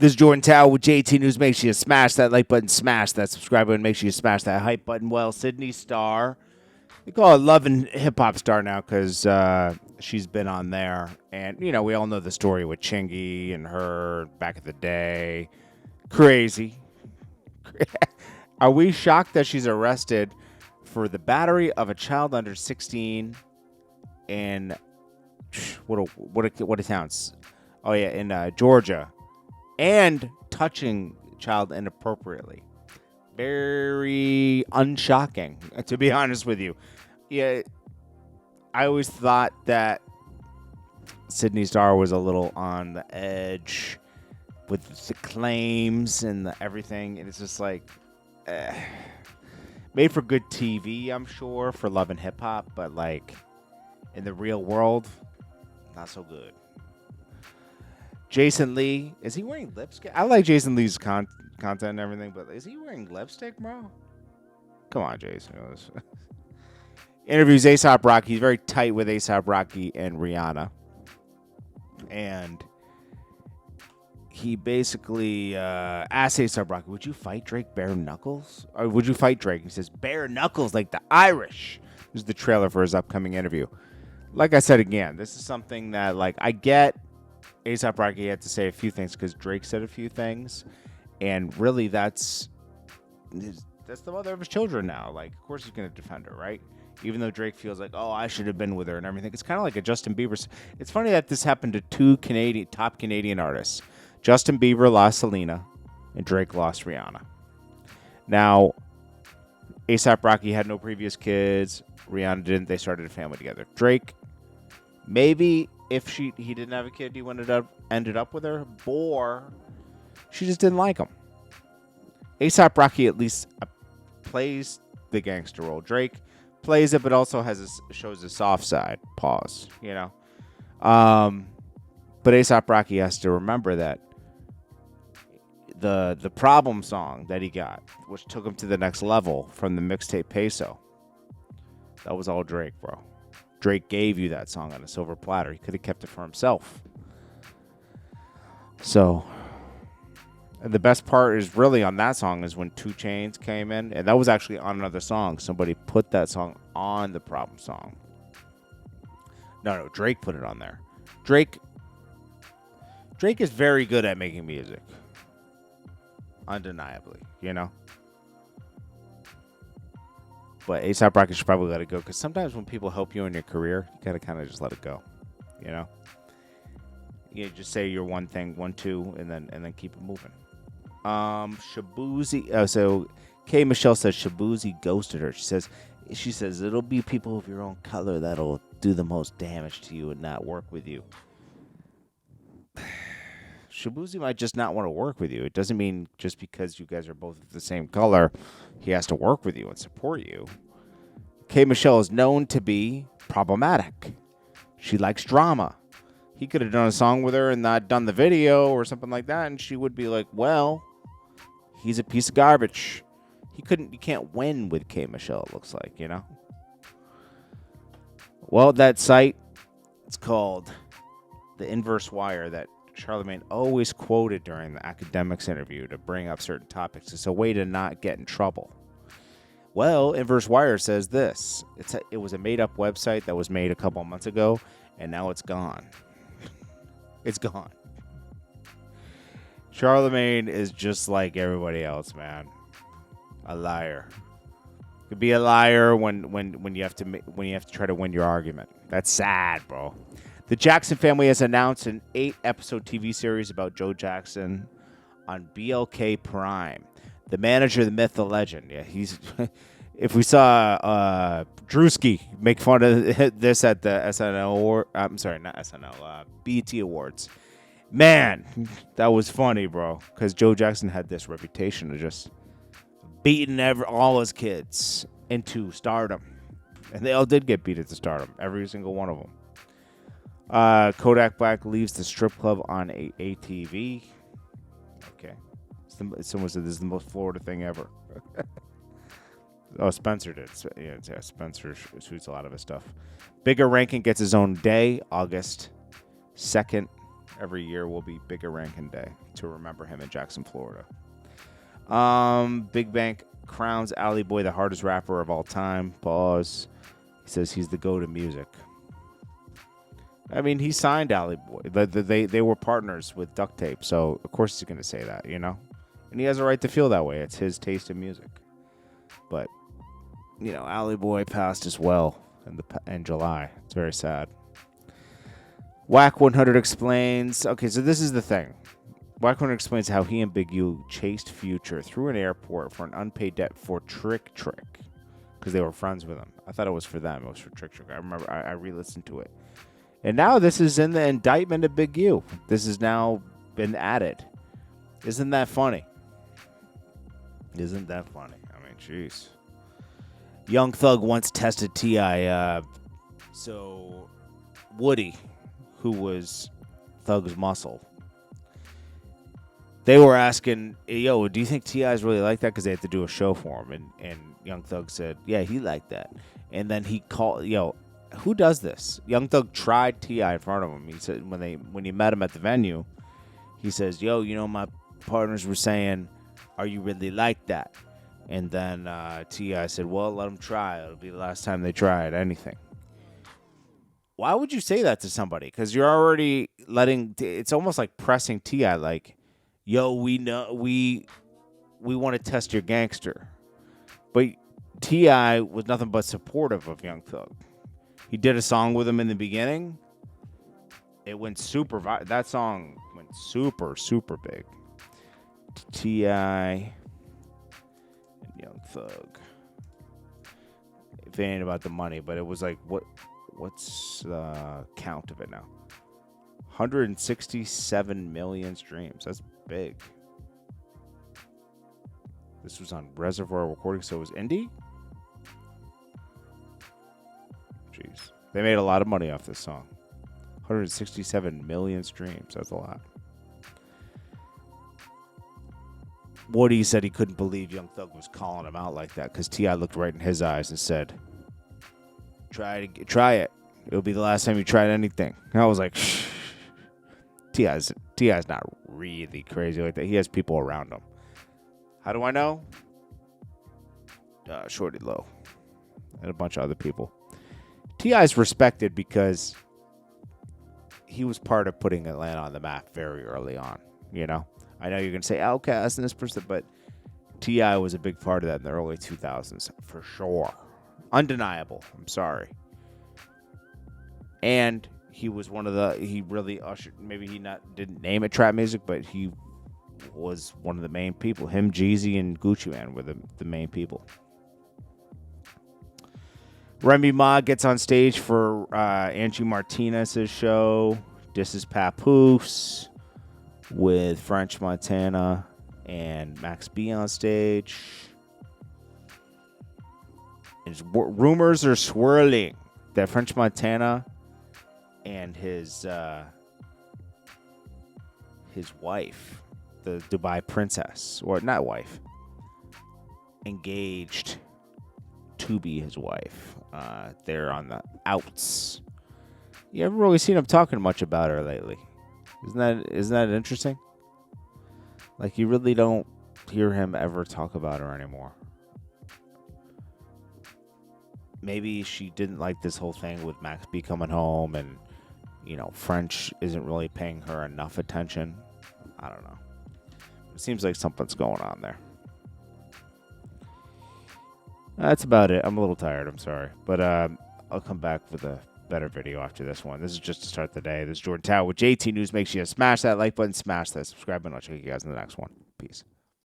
This is Jordan Tower with JT News. Make sure you smash that like button, smash that subscribe button, make sure you smash that hype button. Well, Sydney Starr, we call her Love and Hip Hop Star now because she's been on there. And, you know, we all know the story with Chingy and her back in the day. Crazy. Are we shocked that she's arrested for the battery of a child under 16 in what it sounds? Oh, yeah, in Georgia. And touching child inappropriately. Very unshocking, to be honest with you. Yeah, I always thought that Sydney Starr was a little on the edge with the claims and everything. And it's just like, made for good TV, I'm sure, for Love and Hip Hop. But, like, in the real world, not so good. Jason Lee, is he wearing lipstick? I like Jason Lee's content and everything, but is he wearing lipstick, bro? Come on, Jason. Interviews A$AP Rocky. He's very tight with A$AP Rocky and Rihanna. And he basically asked A$AP Rocky, would you fight Drake bare knuckles? Or would you fight Drake? He says, bare knuckles like the Irish. This is the trailer for his upcoming interview. Like I said again, this is something that, like, I get A$AP Rocky had to say a few things because Drake said a few things, and really that's the mother of his children now. Like, of course he's going to defend her, right? Even though Drake feels like, oh, I should have been with her and everything. It's kind of like a Justin Bieber. It's funny that this happened to two top Canadian artists. Justin Bieber lost Selena, and Drake lost Rihanna. Now, A$AP Rocky had no previous kids. Rihanna didn't. They started a family together. Drake, maybe if he didn't have a kid, he ended up with her, or she just didn't like him. A$AP Rocky at least plays the gangster role. Drake plays it, but also shows a soft side. Pause. You know, but A$AP Rocky has to remember that the problem song that he got, which took him to the next level from the mixtape Peso, that was all Drake, bro. Drake gave you that song on a silver platter. He could have kept it for himself. So, and the best part is really on that song is when 2 Chainz came in, and that was actually on another song. Somebody put that song on the problem song. No, Drake put it on there. Drake is very good at making music. Undeniably, you know? But A$AP Rocky should probably let it go, because sometimes when people help you in your career, you gotta kind of just let it go, you know. You just say your one thing, 1, 2, and then keep it moving. Shabuzy. So K Michelle says Shabuzy ghosted her. She says it'll be people of your own color that'll do the most damage to you and not work with you. Shabuzy might just not want to work with you. It doesn't mean just because you guys are both the same color, he has to work with you and support you. K Michelle is known to be problematic. She likes drama. He could have done a song with her and not done the video or something like that, and she would be like, well, he's a piece of garbage. You can't win with K Michelle, it looks like, you know? Well, that site, it's called the Inverse Wire that Charlemagne always quoted during the academics interview to bring up certain topics. It's a way to not get in trouble. Well, Inverse Wire says this. It was a made-up website that was made a couple months ago, and now it's gone. It's gone. Charlemagne is just like everybody else, man. A liar. Could be a liar when you have to try to win your argument. That's sad, bro. The Jackson family has announced an 8-episode TV series about Joe Jackson on BLK Prime. The manager, the myth, the legend. Yeah, he's. If we saw Drewski make fun of this at the SNL, or I'm sorry, not SNL, BET Awards, man, that was funny, bro. Because Joe Jackson had this reputation of just beating all his kids into stardom, and they all did get beat into stardom, every single one of them. Kodak Black leaves the strip club on ATV. Okay. Someone said this is the most Florida thing ever. Oh, Spencer did. Yeah, Spencer shoots a lot of his stuff. Bigger Rankin gets his own day, August 2nd. Every year will be Bigger Rankin Day to remember him in Jackson, Florida. Big Bank crowns Alley Boy the hardest rapper of all time. Pause. He says he's the go to music. I mean, he signed Alley Boy. They were partners with Duct Tape, so of course he's going to say that, you know? And he has a right to feel that way. It's his taste in music. But, you know, Alley Boy passed as well in July. It's very sad. Whack 100 explains. Okay, so this is the thing. Whack 100 explains how he and Big U chased Future through an airport for an unpaid debt for Trick because they were friends with him. I thought it was for them. It was for Trick. I remember I re-listened to it. And now this is in the indictment of Big U. This has now been added. Isn't that funny? Isn't that funny? I mean, jeez. Young Thug once tested T.I. So Woody, who was Thug's muscle, they were asking, yo, do you think T.I.'s really like that? Because they had to do a show for him. And Young Thug said, yeah, he liked that. And then he called, yo, who does this? Young Thug tried T.I. in front of him. He said when he met him at the venue, he says, yo, you know, my partners were saying, are you really like that? And then T.I. said, well, let them try. It'll be the last time they try it, anything. Why would you say that to somebody? Because you're already it's almost like pressing T.I. like, yo, we know we want to test your gangster. But T.I. was nothing but supportive of Young Thug. He did a song with him in the beginning. It went super. That song went super, super big. T.I. and Young Thug. If it ain't about the money, but it was like, what's the count of it now? 167 million streams. That's big. This was on Reservoir Recording, so it was indie? Jeez. They made a lot of money off this song. 167 million streams. That's a lot. Woody said he couldn't believe Young Thug was calling him out like that because T.I. looked right in his eyes and said, try it. It'll be the last time you tried anything. And I was like, shh. T.I.'s not really crazy like that. He has people around him. How do I know? Shorty Low and a bunch of other people. T.I.'s respected because he was part of putting Atlanta on the map very early on, you know? I know you're going to say Outkast and this person, but T.I. was a big part of that in the early 2000s, for sure. Undeniable. I'm sorry. And he was he really ushered, maybe he didn't name it trap music, but he was one of the main people. Him, Jeezy, and Gucci Mane were the main people. Remy Ma gets on stage for Angie Martinez's show. This is Papoose with French Montana and Max B on stage. Rumors are swirling that French Montana and his wife, the Dubai princess, or not wife, engaged to be his wife. They're on the outs. You haven't really seen him talking much about her lately. Isn't that interesting? Like, you really don't hear him ever talk about her anymore. Maybe she didn't like this whole thing with Max B coming home and, you know, French isn't really paying her enough attention. I don't know. It seems like something's going on there. That's about it. I'm a little tired. I'm sorry. But I'll come back with a better video after this one. This is just to start the day. This is Jordan Tower with JT News. Make sure you smash that like button, smash that subscribe button. I'll check you guys in the next one.